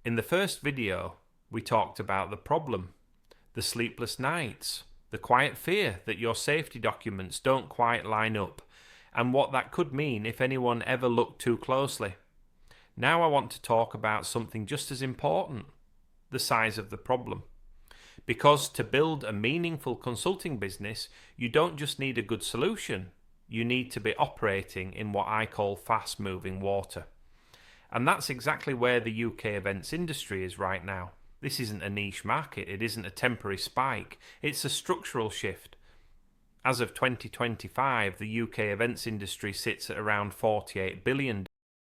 In the first video, we talked about the problem, the sleepless nights, the quiet fear that your safety documents don't quite line up, and what that could mean if anyone ever looked too closely. Now I want to talk about something just as important, the size of the problem. Because to build a meaningful consulting business, you don't just need a good solution, you need to be operating in what I call fast-moving water. And that's exactly where the UK events industry is right now. This isn't a niche market, it isn't a temporary spike, it's a structural shift. As of 2025, the UK events industry sits at around $48 billion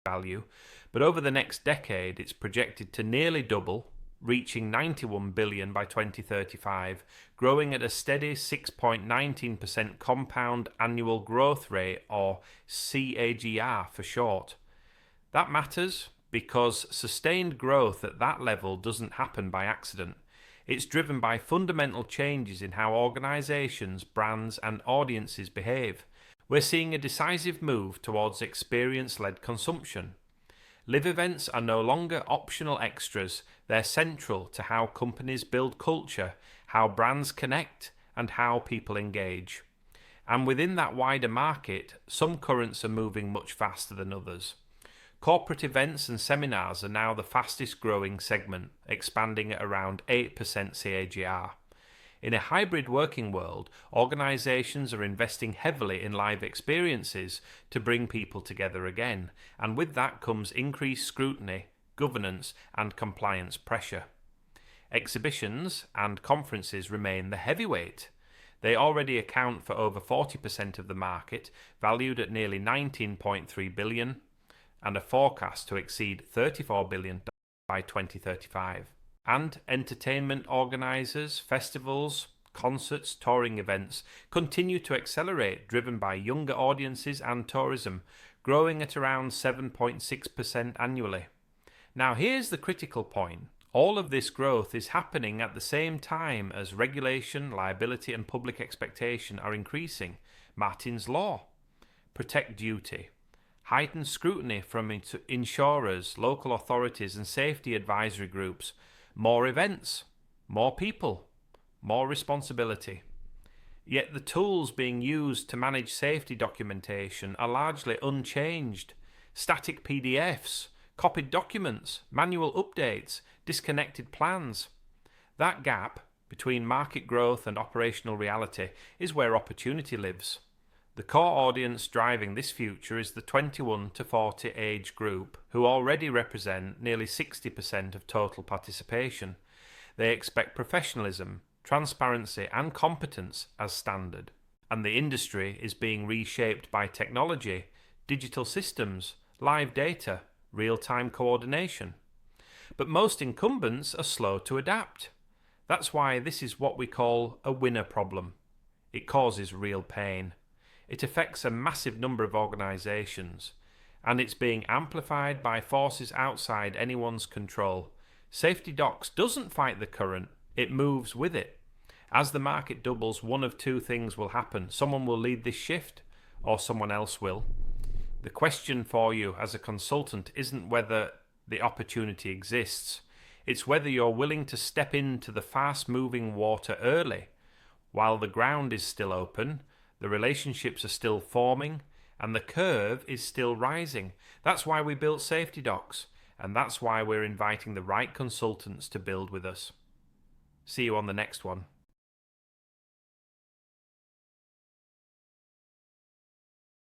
value, but over the next decade it's projected to nearly double, reaching $91 billion by 2035, growing at a steady 6.19% compound annual growth rate, or CAGR for short. That matters because sustained growth at that level doesn't happen by accident. It's driven by fundamental changes in how organisations, brands and audiences behave. We're seeing a decisive move towards experience-led consumption. Live events are no longer optional extras, they're central to how companies build culture, how brands connect, and how people engage. And within that wider market, some currents are moving much faster than others. Corporate events and seminars are now the fastest growing segment, expanding at around 8% CAGR. In a hybrid working world, organisations are investing heavily in live experiences to bring people together again, and with that comes increased scrutiny, governance and compliance pressure. Exhibitions and conferences remain the heavyweight. They already account for over 40% of the market, valued at nearly $19.3 billion, and a forecast to exceed $34 billion by 2035. And entertainment organisers, festivals, concerts, touring events continue to accelerate, driven by younger audiences and tourism, growing at around 7.6% annually. Now here's the critical point. All of this growth is happening at the same time as regulation, liability and public expectation are increasing. Martyn's Law, Protect Duty, heightened scrutiny from insurers, local authorities and safety advisory groups, more events, more people, more responsibility. Yet the tools being used to manage safety documentation are largely unchanged. Static PDFs, copied documents, manual updates, disconnected plans. That gap between market growth and operational reality is where opportunity lives. The core audience driving this future is the 21 to 40 age group, who already represent nearly 60% of total participation. They expect professionalism, transparency and competence as standard. And the industry is being reshaped by technology, digital systems, live data, real-time coordination. But most incumbents are slow to adapt. That's why this is what we call a winner problem. It causes real pain. It affects a massive number of organisations, and it's being amplified by forces outside anyone's control. SafetyDocs doesn't fight the current, it moves with it. As the market doubles, one of two things will happen. Someone will lead this shift, or someone else will. The question for you as a consultant isn't whether the opportunity exists, it's whether you're willing to step into the fast-moving water early, while the ground is still open, the relationships are still forming, and the curve is still rising. That's why we built SafetyDocs, and that's why we're inviting the right consultants to build with us. See you on the next one.